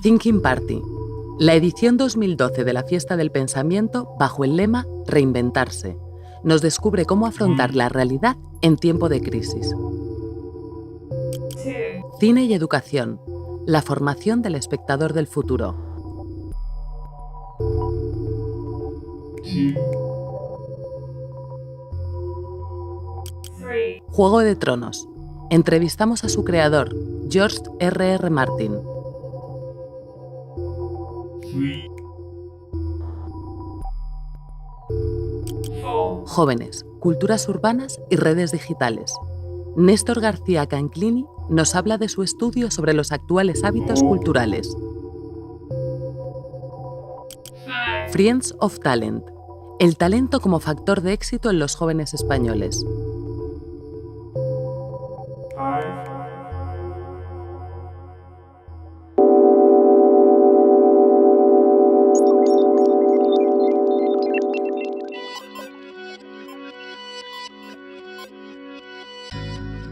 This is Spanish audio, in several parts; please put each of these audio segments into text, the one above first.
Thinking Party, la edición 2012 de la Fiesta del Pensamiento bajo el lema Reinventarse, nos descubre cómo afrontar la realidad en tiempo de crisis. Cine y educación, la formación del espectador del futuro. Juego de Tronos. Entrevistamos a su creador, George R.R. Martin. Jóvenes, culturas urbanas y redes digitales. Néstor García Canclini nos habla de su estudio sobre los actuales hábitos culturales. Friends of Talent. El talento como factor de éxito en los jóvenes españoles.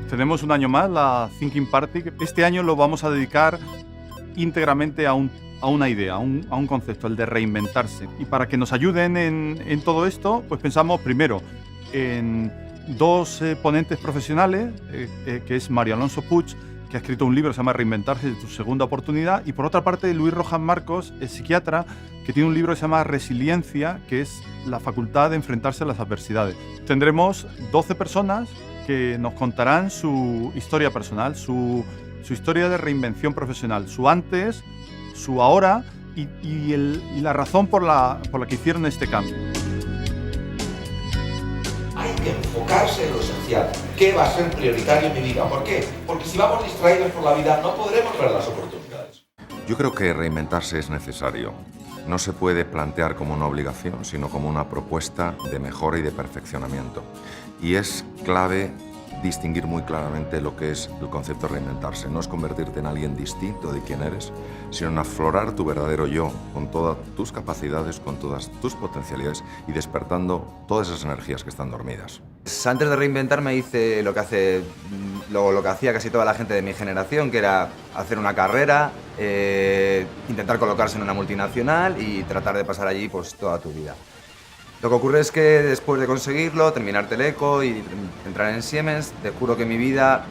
Tenemos un año más, la Thinking Party. Este año lo vamos a dedicar íntegramente a una idea, a un concepto, el de reinventarse. Y para que nos ayuden en todo esto, pues pensamos primero en dos ponentes profesionales, que es Mario Alonso Puig, que ha escrito un libro que se llama Reinventarse, tu segunda oportunidad, y por otra parte Luis Rojas Marcos, es psiquiatra, que tiene un libro que se llama Resiliencia, que es la facultad de enfrentarse a las adversidades. Tendremos 12 personas que nos contarán su historia personal, su historia de reinvención profesional, su antes, su ahora y la razón por la que hicieron este cambio. Hay que enfocarse en lo esencial. ¿Qué va a ser prioritario en mi vida? ¿Por qué? Porque si vamos distraídos por la vida no podremos ver las oportunidades. Yo creo que reinventarse es necesario. No se puede plantear como una obligación, sino como una propuesta de mejora y de perfeccionamiento. Y es clave distinguir muy claramente lo que es el concepto de reinventarse. No es convertirte en alguien distinto de quien eres, sino en aflorar tu verdadero yo con todas tus capacidades, con todas tus potencialidades y despertando todas esas energías que están dormidas. Antes de reinventarme hice lo que hacía casi toda la gente de mi generación, que era hacer una carrera, intentar colocarse en una multinacional y tratar de pasar allí pues toda tu vida. Lo que ocurre es que después de conseguirlo, terminar Teleco y entrar en Siemens, descubro que mi vida,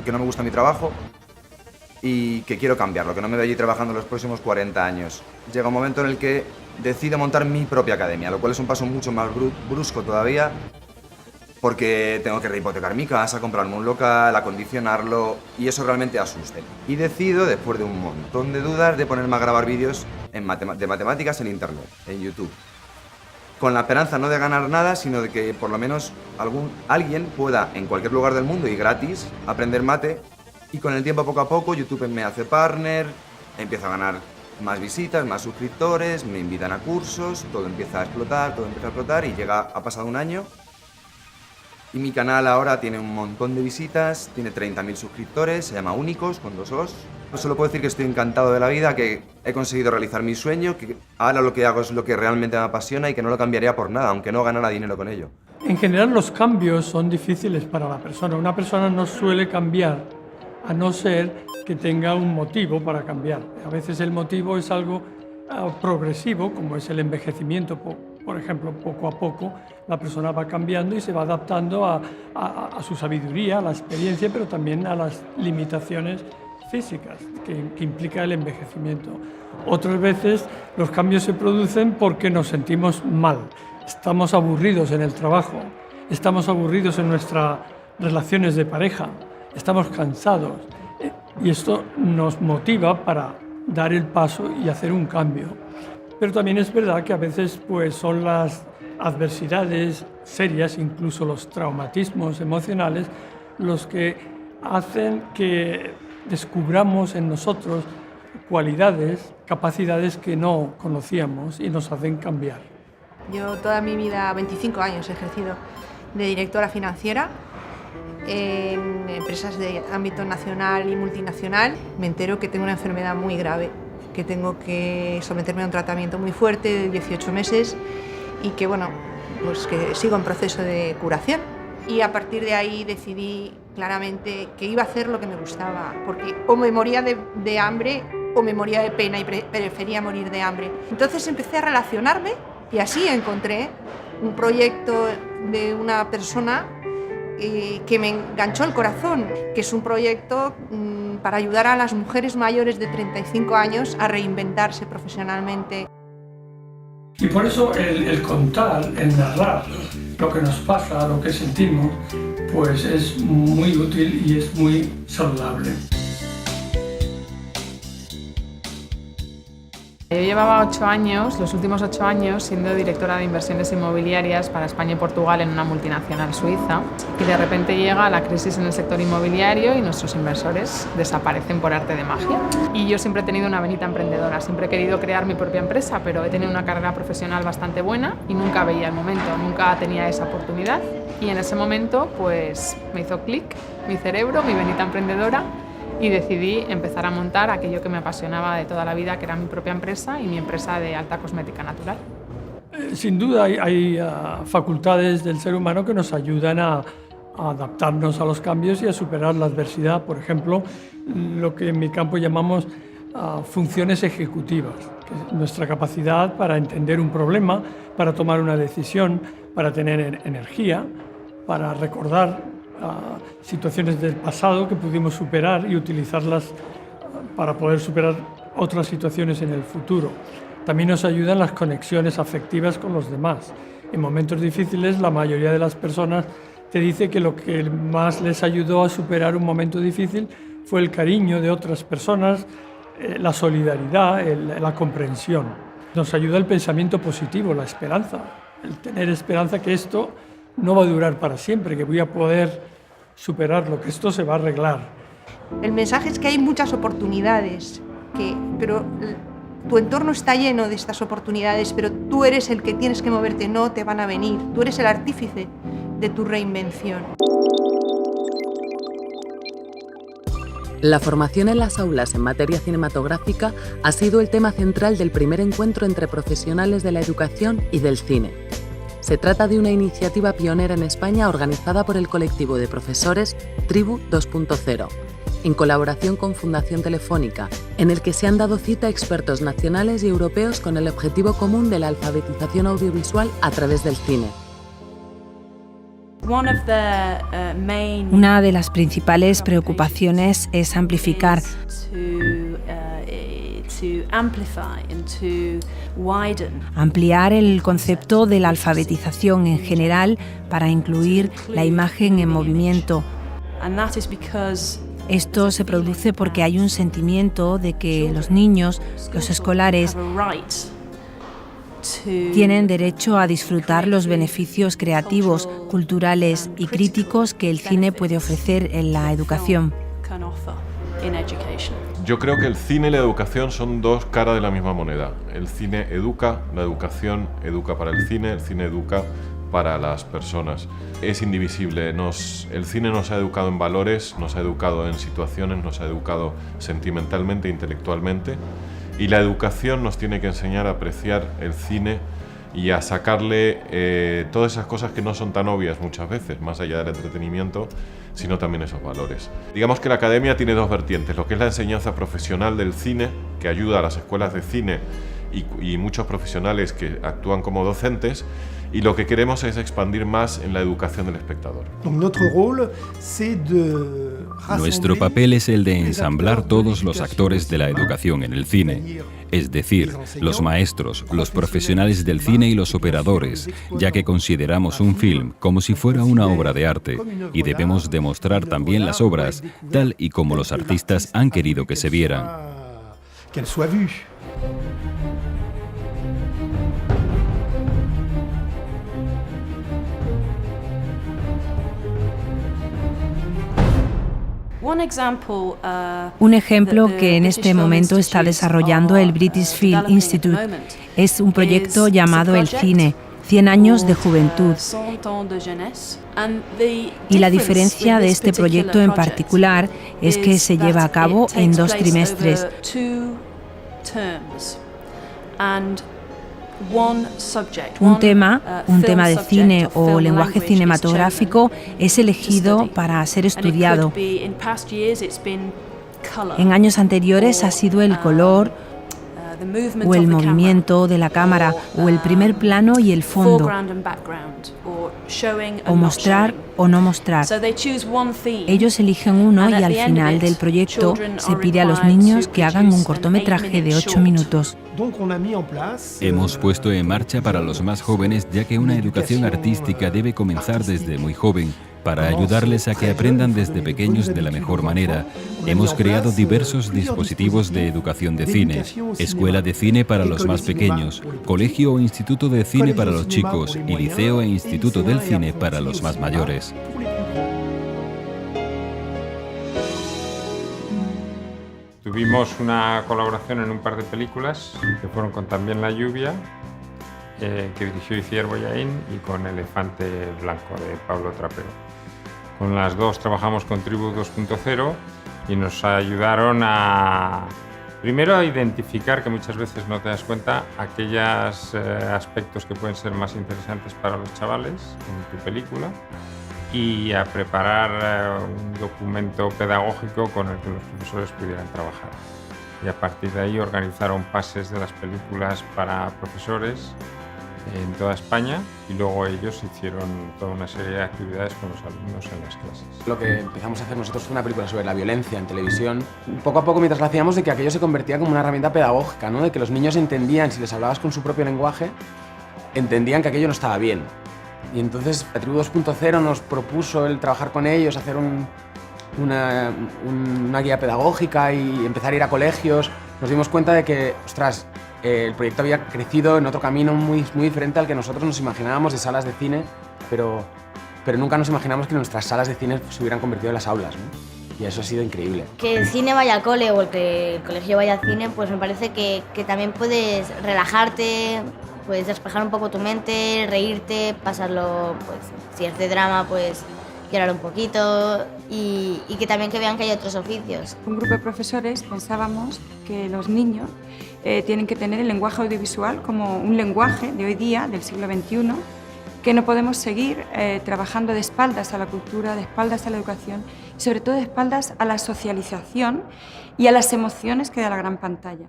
que no me gusta mi trabajo y que quiero cambiarlo, que no me veo allí trabajando los próximos 40 años. Llega un momento en el que decido montar mi propia academia, lo cual es un paso mucho más brusco todavía, porque tengo que rehipotecar mi casa, comprarme un local, acondicionarlo, y eso realmente asusta. Y decido, después de un montón de dudas, de ponerme a grabar vídeos de matemáticas en internet, en YouTube. Con la esperanza no de ganar nada, sino de que por lo menos alguien pueda, en cualquier lugar del mundo y gratis, aprender mate. Y con el tiempo, poco a poco, YouTube me hace partner, empiezo a ganar más visitas, más suscriptores, me invitan a cursos, todo empieza a explotar y ha pasado un año. Y mi canal ahora tiene un montón de visitas, tiene 30.000 suscriptores, se llama Únicos, con 2 Os. Solo puedo decir que estoy encantado de la vida, que he conseguido realizar mi sueño, que ahora lo que hago es lo que realmente me apasiona y que no lo cambiaría por nada, aunque no ganara dinero con ello. En general los cambios son difíciles para la persona. Una persona no suele cambiar, a no ser que tenga un motivo para cambiar. A veces el motivo es algo progresivo, como es el envejecimiento. Por ejemplo, poco a poco la persona va cambiando y se va adaptando a su sabiduría, a la experiencia, pero también a las limitaciones físicas que implica el envejecimiento. Otras veces los cambios se producen porque nos sentimos mal, estamos aburridos en el trabajo, estamos aburridos en nuestras relaciones de pareja, estamos cansados y esto nos motiva para dar el paso y hacer un cambio. Pero también es verdad que a veces pues, son las adversidades serias, incluso los traumatismos emocionales, los que hacen que descubramos en nosotros cualidades, capacidades que no conocíamos y nos hacen cambiar. Yo toda mi vida, 25 años, he ejercido de directora financiera en empresas de ámbito nacional y multinacional. Me entero que tengo una enfermedad muy grave, que tengo que someterme a un tratamiento muy fuerte de 18 meses y que, bueno, pues que sigo en proceso de curación. Y a partir de ahí decidí claramente que iba a hacer lo que me gustaba, porque o me moría de hambre o me moría de pena y prefería morir de hambre. Entonces empecé a relacionarme y así encontré un proyecto de una persona que me enganchó el corazón, que es un proyecto para ayudar a las mujeres mayores de 35 años a reinventarse profesionalmente. Y por eso el contar, el narrar lo que nos pasa, lo que sentimos, pues es muy útil y es muy saludable. Yo llevaba 8 años, los últimos 8 años, siendo directora de inversiones inmobiliarias para España y Portugal en una multinacional suiza, y de repente llega la crisis en el sector inmobiliario y nuestros inversores desaparecen por arte de magia. Y yo siempre he tenido una venita emprendedora, siempre he querido crear mi propia empresa, pero he tenido una carrera profesional bastante buena y nunca veía el momento, nunca tenía esa oportunidad. Y en ese momento pues me hizo clic mi cerebro, mi venita emprendedora, y decidí empezar a montar aquello que me apasionaba de toda la vida, que era mi propia empresa y mi empresa de alta cosmética natural. Sin duda hay facultades del ser humano que nos ayudan a adaptarnos a los cambios y a superar la adversidad. Por ejemplo, lo que en mi campo llamamos funciones ejecutivas, que es nuestra capacidad para entender un problema, para tomar una decisión, para tener energía, para recordar situaciones del pasado que pudimos superar y utilizarlas para poder superar otras situaciones en el futuro. También nos ayudan las conexiones afectivas con los demás. En momentos difíciles, la mayoría de las personas te dice que lo que más les ayudó a superar un momento difícil fue el cariño de otras personas, la solidaridad, la comprensión. Nos ayuda el pensamiento positivo, la esperanza, el tener esperanza que esto no va a durar para siempre, que voy a poder superarlo, que esto se va a arreglar. El mensaje es que hay muchas oportunidades, pero tu entorno está lleno de estas oportunidades, pero tú eres el que tienes que moverte, no te van a venir. Tú eres el artífice de tu reinvención. La formación en las aulas en materia cinematográfica ha sido el tema central del primer encuentro entre profesionales de la educación y del cine. Se trata de una iniciativa pionera en España organizada por el colectivo de profesores Tribu 2.0, en colaboración con Fundación Telefónica, en el que se han dado cita expertos nacionales y europeos con el objetivo común de la alfabetización audiovisual a través del cine. Una de las principales preocupaciones es amplificar ampliar el concepto de la alfabetización en general para incluir la imagen en movimiento. Esto se produce porque hay un sentimiento de que los niños, los escolares, tienen derecho a disfrutar los beneficios creativos, culturales y críticos que el cine puede ofrecer en la educación. Yo creo que el cine y la educación son dos caras de la misma moneda. El cine educa, la educación educa para el cine educa para las personas. Es indivisible. El cine nos ha educado en valores, nos ha educado en situaciones, nos ha educado sentimentalmente, intelectualmente. Y la educación nos tiene que enseñar a apreciar el cine y a sacarle todas esas cosas que no son tan obvias muchas veces, más allá del entretenimiento, sino también esos valores. Digamos que la academia tiene dos vertientes, lo que es la enseñanza profesional del cine, que ayuda a las escuelas de cine y muchos profesionales que actúan como docentes, y lo que queremos es expandir más en la educación del espectador. Nuestro papel es el de ensamblar todos los actores de la educación en el cine, es decir, los maestros, los profesionales del cine y los operadores, ya que consideramos un film como si fuera una obra de arte y debemos demostrar también las obras tal y como los artistas han querido que se vieran. Un ejemplo que en este momento está desarrollando el British Film Institute es un proyecto llamado El Cine, 100 años de juventud. Y la diferencia de este proyecto en particular es que se lleva a cabo en 2 trimestres. Un tema de cine o lenguaje cinematográfico es elegido para ser estudiado. En años anteriores ha sido el color o el movimiento de la cámara o el primer plano y el fondo, o mostrar o no mostrar. Ellos eligen uno y al final del proyecto se pide a los niños que hagan un cortometraje de 8 minutos. Hemos puesto en marcha para los más jóvenes, ya que una educación artística debe comenzar desde muy joven, para ayudarles a que aprendan desde pequeños de la mejor manera. Hemos creado diversos dispositivos de educación de cine, escuela de cine para los más pequeños, colegio o instituto de cine para los chicos y liceo e instituto del cine para los más mayores. Tuvimos una colaboración en un par de películas que fueron con También la lluvia, que dirigió Itziar Bollaín, y con Elefante Blanco de Pablo Trapero. Con las dos trabajamos con Tribu 2.0 y nos ayudaron primero a identificar, que muchas veces no te das cuenta, aquellos aspectos que pueden ser más interesantes para los chavales en tu película, y a preparar un documento pedagógico con el que los profesores pudieran trabajar. Y a partir de ahí organizaron pases de las películas para profesores en toda España, y luego ellos hicieron toda una serie de actividades con los alumnos en las clases. Lo que empezamos a hacer nosotros fue una película sobre la violencia en televisión. Poco a poco, mientras la hacíamos, de que aquello se convertía como una herramienta pedagógica, ¿no? De que los niños entendían, si les hablabas con su propio lenguaje, entendían que aquello no estaba bien. Y entonces la Tribu 2.0 nos propuso el trabajar con ellos, hacer una guía pedagógica y empezar a ir a colegios. Nos dimos cuenta de que, ostras, el proyecto había crecido en otro camino muy diferente al que nosotros nos imaginábamos, de salas de cine, pero nunca nos imaginamos que nuestras salas de cine se hubieran convertido en las aulas, ¿no? Y eso ha sido increíble. Que el cine vaya al cole o que el colegio vaya al cine, pues me parece que también puedes relajarte, puedes despejar un poco tu mente, reírte, pasarlo, pues si es de drama, pues llorar un poquito, y que también que vean que hay otros oficios. Un grupo de profesores pensábamos que los niños tienen que tener el lenguaje audiovisual como un lenguaje de hoy día, del siglo XXI, que no podemos seguir trabajando de espaldas a la cultura, de espaldas a la educación, y sobre todo de espaldas a la socialización y a las emociones que da la gran pantalla.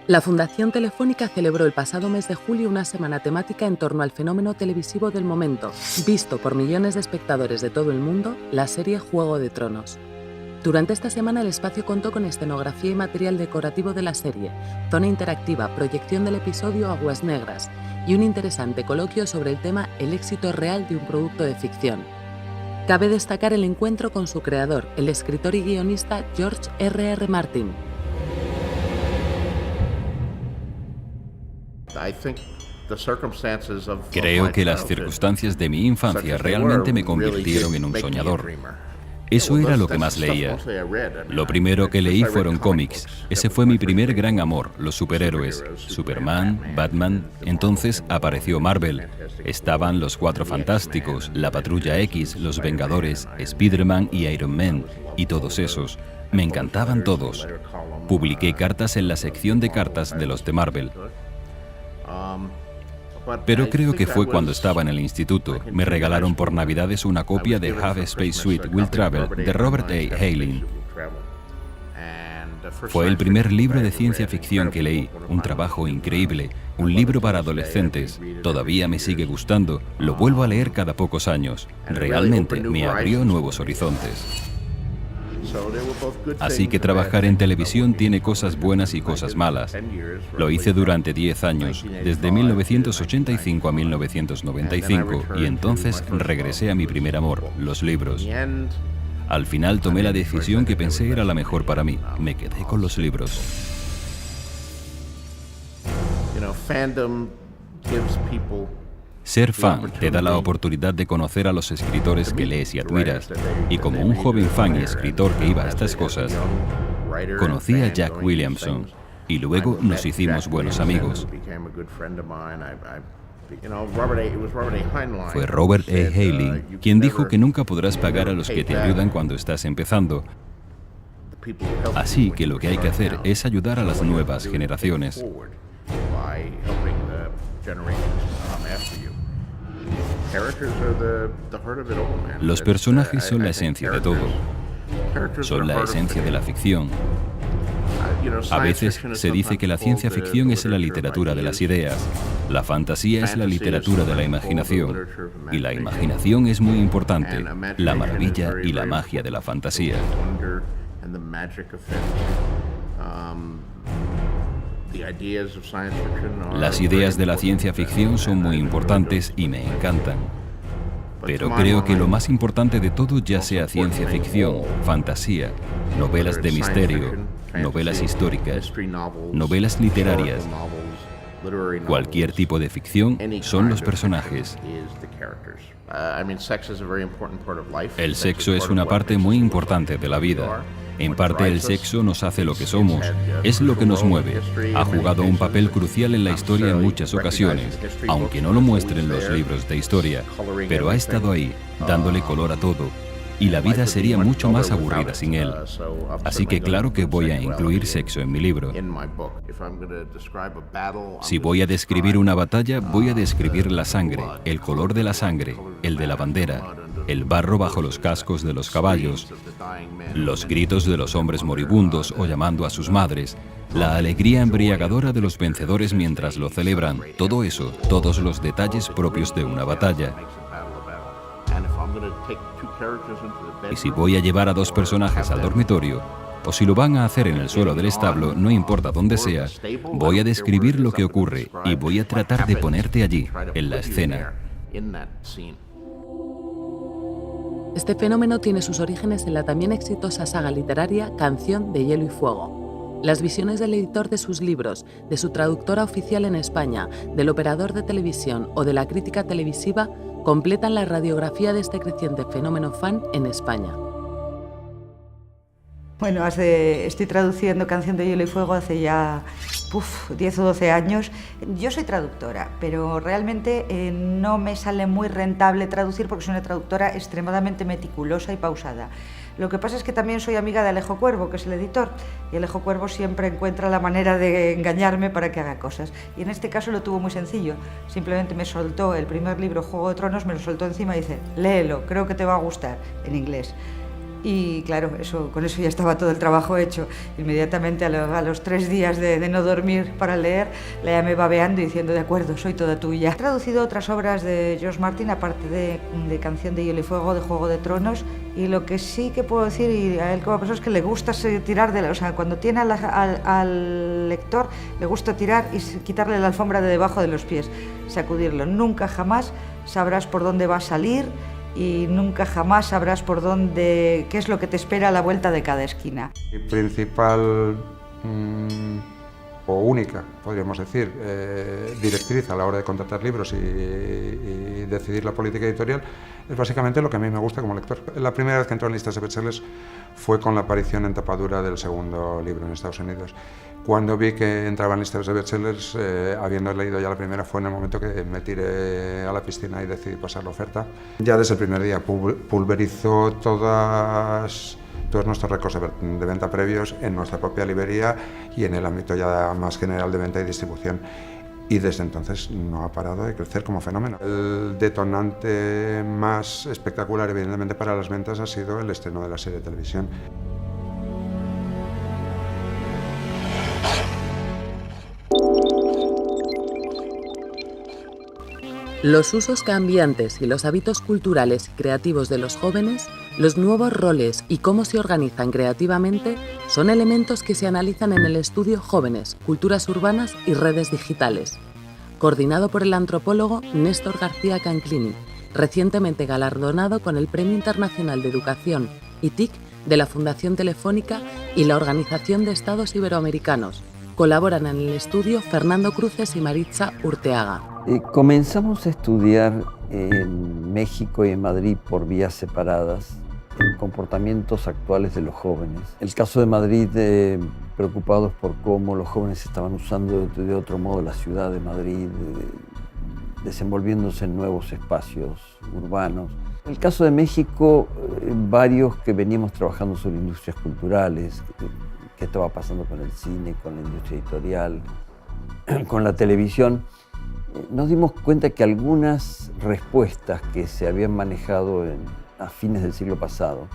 La Fundación Telefónica celebró el pasado mes de julio una semana temática en torno al fenómeno televisivo del momento, visto por millones de espectadores de todo el mundo, la serie Juego de Tronos. Durante esta semana el espacio contó con escenografía y material decorativo de la serie, zona interactiva, proyección del episodio Aguas Negras y un interesante coloquio sobre el tema El éxito real de un producto de ficción. Cabe destacar el encuentro con su creador, el escritor y guionista George R.R. Martin. Creo que las circunstancias de mi infancia realmente me convirtieron en un soñador. Eso era lo que más leía. Lo primero que leí fueron cómics. Ese fue mi primer gran amor, los superhéroes. Superman, Batman. Entonces apareció Marvel. Estaban los Cuatro Fantásticos, la Patrulla X, los Vengadores, Spider-Man y Iron Man. Y todos esos. Me encantaban todos. Publiqué cartas en la sección de cartas de los de Marvel. Pero creo que fue cuando estaba en el instituto. Me regalaron por Navidades una copia de Have a Space Suite Will Travel de Robert A. Heinlein. Fue el primer libro de ciencia ficción que leí, un trabajo increíble, un libro para adolescentes. Todavía me sigue gustando, lo vuelvo a leer cada pocos años. Realmente me abrió nuevos horizontes. Así que trabajar en televisión tiene cosas buenas y cosas malas. Lo hice durante 10 años, desde 1985 a 1995, y entonces regresé a mi primer amor, los libros. Al final tomé la decisión que pensé era la mejor para mí. Me quedé con los libros. Ser fan te da la oportunidad de conocer a los escritores que lees y admiras, y como un joven fan y escritor que iba a estas cosas, conocí a Jack Williamson, y luego nos hicimos buenos amigos. Fue Robert A. Heinlein quien dijo que nunca podrás pagar a los que te ayudan cuando estás empezando. Así que lo que hay que hacer es ayudar a las nuevas generaciones. Los personajes son la esencia de todo. Son la esencia de la ficción. A veces se dice que la ciencia ficción es la literatura de las ideas, la fantasía es la literatura de la imaginación, y la imaginación es muy importante, la maravilla y la magia de la fantasía. Las ideas de la ciencia ficción son muy importantes y me encantan. Pero creo que lo más importante de todo, ya sea ciencia ficción, fantasía, novelas de misterio, novelas históricas, novelas literarias, cualquier tipo de ficción, son los personajes. El sexo es una parte muy importante de la vida. En parte el sexo nos hace lo que somos, es lo que nos mueve. Ha jugado un papel crucial en la historia en muchas ocasiones, aunque no lo muestren los libros de historia, pero ha estado ahí, dándole color a todo. Y la vida sería mucho más aburrida sin él. Así que claro que voy a incluir sexo en mi libro. Si voy a describir una batalla, voy a describir la sangre, el color de la sangre, el de la bandera, el barro bajo los cascos de los caballos, los gritos de los hombres moribundos o llamando a sus madres, la alegría embriagadora de los vencedores mientras lo celebran, todo eso, todos los detalles propios de una batalla. Y si voy a llevar a dos personajes al dormitorio, o si lo van a hacer en el suelo del establo, no importa dónde sea, voy a describir lo que ocurre y voy a tratar de ponerte allí, en la escena. Este fenómeno tiene sus orígenes en la también exitosa saga literaria Canción de Hielo y Fuego. Las visiones del editor de sus libros, de su traductora oficial en España, del operador de televisión o de la crítica televisiva completan la radiografía de este creciente fenómeno fan en España. Bueno, estoy traduciendo Canción de Hielo y Fuego hace ya 10 o 12 años. Yo soy traductora, pero realmente no me sale muy rentable traducir porque soy una traductora extremadamente meticulosa y pausada. Lo que pasa es que también soy amiga de Alejo Cuervo, que es el editor, y Alejo Cuervo siempre encuentra la manera de engañarme para que haga cosas. Y en este caso lo tuvo muy sencillo. Simplemente me soltó el primer libro, Juego de Tronos, me lo soltó encima y dice, léelo, creo que te va a gustar, en inglés. Y claro, con eso ya estaba todo el trabajo hecho. Inmediatamente a los 3 días de no dormir para leer, la llamé babeando y diciendo, de acuerdo, soy toda tuya. He traducido otras obras de George Martin, aparte de Canción de Hielo y Fuego, de Juego de Tronos, y lo que sí que puedo decir, y a él como persona, es que le gusta tirar o sea, cuando tiene al lector, le gusta tirar y quitarle la alfombra de debajo de los pies, sacudirlo. Nunca jamás sabrás por dónde va a salir, y nunca jamás sabrás qué es lo que te espera a la vuelta de cada esquina. Mi principal o única, podríamos decir, directriz a la hora de contratar libros y decidir la política editorial es básicamente lo que a mí me gusta como lector. La primera vez que entró en listas de bestsellers fue con la aparición en tapadura del segundo libro en Estados Unidos. Cuando vi que entraba en listas de bestsellers, habiendo leído ya la primera, fue en el momento que me tiré a la piscina y decidí pasar la oferta. Ya desde el primer día pulverizó todos nuestros récords de venta previos en nuestra propia librería y en el ámbito ya más general de venta y distribución. Y desde entonces no ha parado de crecer como fenómeno. El detonante más espectacular, evidentemente, para las ventas ha sido el estreno de la serie de televisión. Los usos cambiantes y los hábitos culturales y creativos de los jóvenes, los nuevos roles y cómo se organizan creativamente son elementos que se analizan en el estudio Jóvenes, Culturas Urbanas y Redes Digitales, coordinado por el antropólogo Néstor García Canclini, recientemente galardonado con el Premio Internacional de Educación ITIC de la Fundación Telefónica y la Organización de Estados Iberoamericanos. Colaboran en el estudio Fernando Cruces y Maritza Urteaga. Comenzamos a estudiar en México y en Madrid por vías separadas comportamientos actuales de los jóvenes. El caso de Madrid, preocupados por cómo los jóvenes estaban usando de otro modo la ciudad de Madrid, desenvolviéndose en nuevos espacios urbanos. En el caso de México, varios que veníamos trabajando sobre industrias culturales, qué estaba pasando con el cine, con la industria editorial, con la televisión, nos dimos cuenta que algunas respuestas que se habían manejado a fines del siglo pasado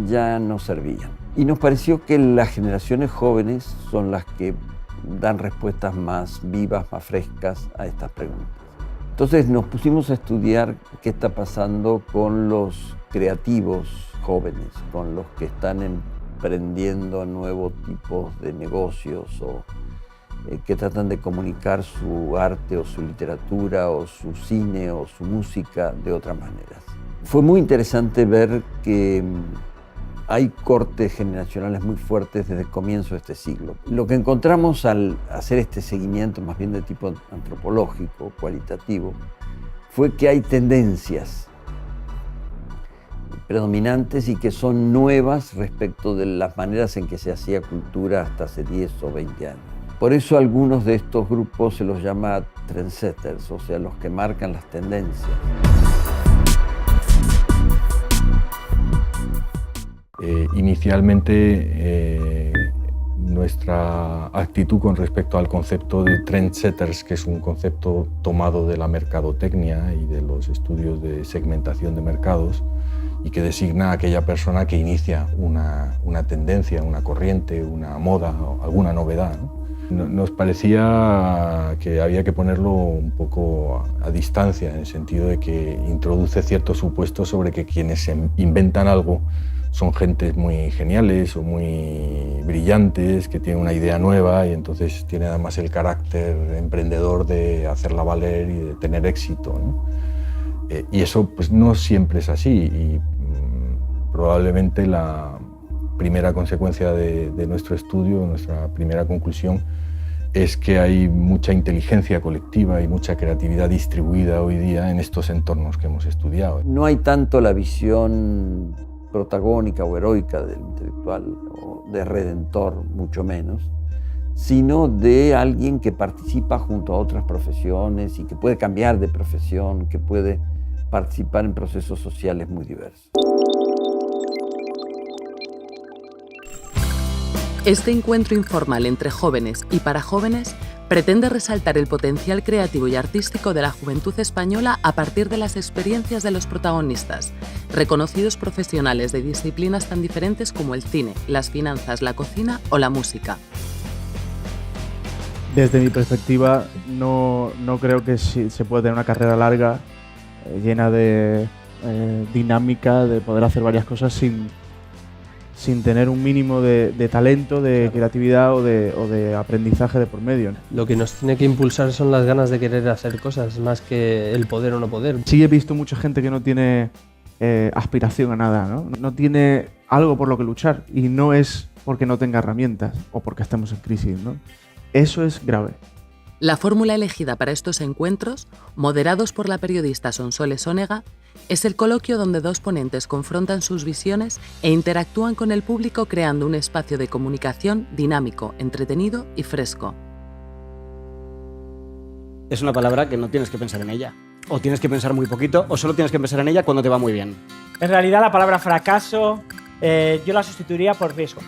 ya no servían. Y nos pareció que las generaciones jóvenes son las que dan respuestas más vivas, más frescas a estas preguntas. Entonces nos pusimos a estudiar qué está pasando con los creativos jóvenes, con los que están emprendiendo nuevos tipos de negocios o que tratan de comunicar su arte o su literatura o su cine o su música de otras maneras. Fue muy interesante ver que hay cortes generacionales muy fuertes desde el comienzo de este siglo. Lo que encontramos al hacer este seguimiento, más bien de tipo antropológico, cualitativo, fue que hay tendencias predominantes y que son nuevas respecto de las maneras en que se hacía cultura hasta hace 10 o 20 años. Por eso algunos de estos grupos se los llama trendsetters, o sea, los que marcan las tendencias. Inicialmente nuestra actitud con respecto al concepto de trendsetters, que es un concepto tomado de la mercadotecnia y de los estudios de segmentación de mercados y que designa a aquella persona que inicia una tendencia, una corriente, una moda o alguna novedad, ¿no? Nos parecía que había que ponerlo un poco a distancia, en el sentido de que introduce ciertos supuestos sobre que quienes inventan algo son gentes muy geniales o muy brillantes, que tienen una idea nueva y entonces tienen además el carácter emprendedor de hacerla valer y de tener éxito, ¿no? Y eso pues no siempre es así y probablemente la primera consecuencia de nuestro estudio, nuestra primera conclusión, es que hay mucha inteligencia colectiva y mucha creatividad distribuida hoy día en estos entornos que hemos estudiado. No hay tanto la visión protagónica o heroica del intelectual o de redentor, mucho menos, sino de alguien que participa junto a otras profesiones y que puede cambiar de profesión, que puede participar en procesos sociales muy diversos. Este encuentro informal entre jóvenes y para jóvenes pretende resaltar el potencial creativo y artístico de la juventud española a partir de las experiencias de los protagonistas, reconocidos profesionales de disciplinas tan diferentes como el cine, las finanzas, la cocina o la música. Desde mi perspectiva, no creo que se pueda tener una carrera larga, llena de dinámica, de poder hacer varias cosas sin tener un mínimo de talento, de creatividad o de aprendizaje de por medio. Lo que nos tiene que impulsar son las ganas de querer hacer cosas, más que el poder o no poder. Sí he visto mucha gente que no tiene aspiración a nada, ¿no? No tiene algo por lo que luchar y no es porque no tenga herramientas o porque estemos en crisis, ¿no? Eso es grave. La fórmula elegida para estos encuentros, moderados por la periodista Sonsoles Onega, es el coloquio donde dos ponentes confrontan sus visiones e interactúan con el público creando un espacio de comunicación dinámico, entretenido y fresco. Es una palabra que no tienes que pensar en ella. O tienes que pensar muy poquito, o solo tienes que pensar en ella cuando te va muy bien. En realidad la palabra fracaso yo la sustituiría por riesgo.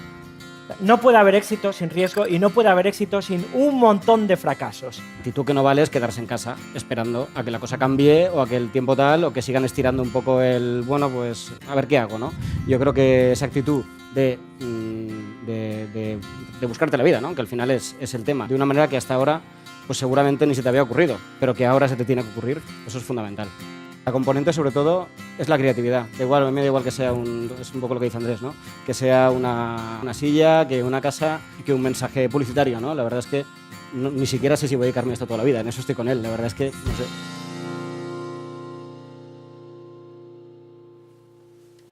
No puede haber éxito sin riesgo y no puede haber éxito sin un montón de fracasos. La actitud que no vale es quedarse en casa esperando a que la cosa cambie o a que el tiempo tal o que sigan estirando un poco el, bueno, pues a ver qué hago, ¿no? Yo creo que esa actitud de buscarte la vida, ¿no? Que al final es el tema, de una manera que hasta ahora pues seguramente ni se te había ocurrido, pero que ahora se te tiene que ocurrir, eso es fundamental. La componente, sobre todo, es la creatividad. Da igual, a mí me da igual que sea es un poco lo que dice Andrés, ¿no? Que sea una silla, que una casa, que un mensaje publicitario, ¿no? La verdad es que ni siquiera sé si voy a dedicarme a esto toda la vida. En eso estoy con él. La verdad es que no sé.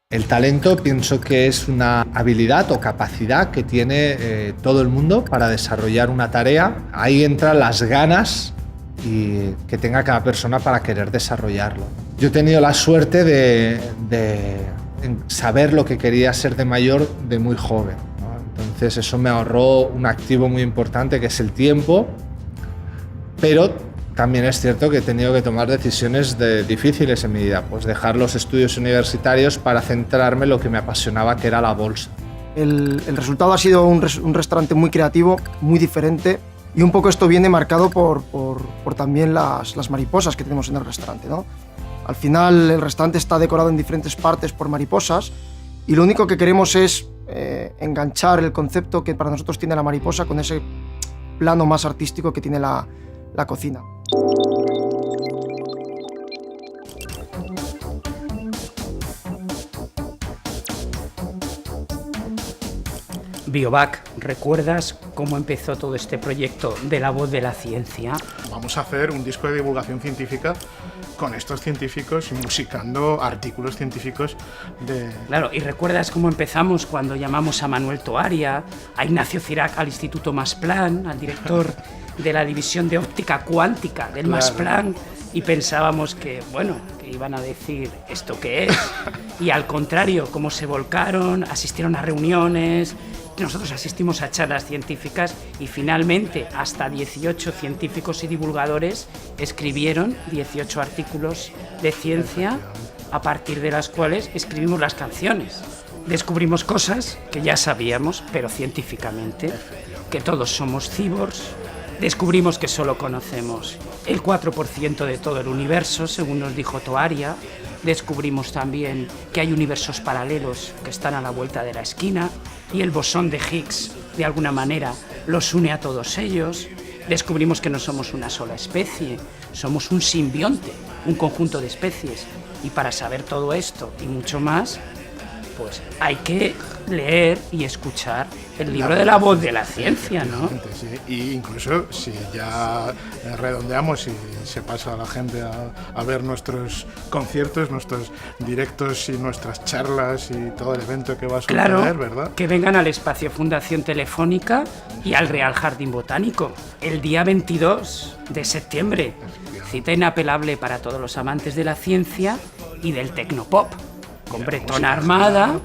El talento pienso que es una habilidad o capacidad que tiene todo el mundo para desarrollar una tarea. Ahí entran las ganas y que tenga cada persona para querer desarrollarlo. Yo he tenido la suerte de saber lo que quería ser de mayor de muy joven, ¿no? Entonces eso me ahorró un activo muy importante que es el tiempo, pero también es cierto que he tenido que tomar decisiones difíciles en mi vida, pues dejar los estudios universitarios para centrarme en lo que me apasionaba, que era la bolsa. El resultado ha sido un restaurante muy creativo, muy diferente, Y un poco esto viene marcado por también las mariposas que tenemos en el restaurante, ¿no? Al final el restaurante está decorado en diferentes partes por mariposas y lo único que queremos es enganchar el concepto que para nosotros tiene la mariposa con ese plano más artístico que tiene la cocina. Biovac, ¿recuerdas cómo empezó todo este proyecto de la voz de la ciencia? Vamos a hacer un disco de divulgación científica con estos científicos musicando artículos científicos de... Claro, ¿y recuerdas cómo empezamos cuando llamamos a Manuel Toaria, a Ignacio Cirac al Instituto Masplan, al director de la división de óptica cuántica del Masplan, y pensábamos que, bueno, que iban a decir ¿esto qué es? Y al contrario, cómo se volcaron, asistieron a reuniones... Nosotros asistimos a charlas científicas y finalmente hasta 18 científicos y divulgadores escribieron 18 artículos de ciencia a partir de las cuales escribimos las canciones. Descubrimos cosas que ya sabíamos, pero científicamente, que todos somos cyborgs. Descubrimos que solo conocemos el 4% de todo el universo, según nos dijo Toaria. Descubrimos también que hay universos paralelos que están a la vuelta de la esquina y el bosón de Higgs, de alguna manera, los une a todos ellos. Descubrimos que no somos una sola especie, somos un simbionte, un conjunto de especies. Y para saber todo esto y mucho más, pues hay que leer y escuchar el libro de la voz de la ciencia, ¿no? Sí. Y incluso si ya redondeamos y se pasa a la gente a ver nuestros conciertos, nuestros directos y nuestras charlas y todo el evento que va a suceder, claro, ¿verdad? Que vengan al Espacio Fundación Telefónica y al Real Jardín Botánico el día 22 de septiembre. Cita inapelable para todos los amantes de la ciencia y del tecnopop. Con Bretón Armada,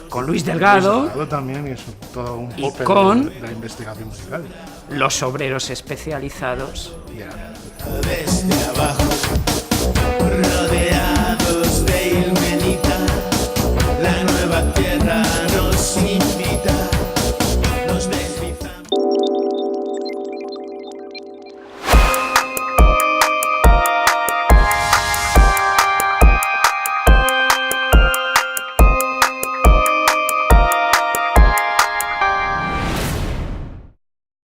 con Luis Delgado, también es todo un y popper con de la investigación musical. Los obreros especializados. Desde abajo.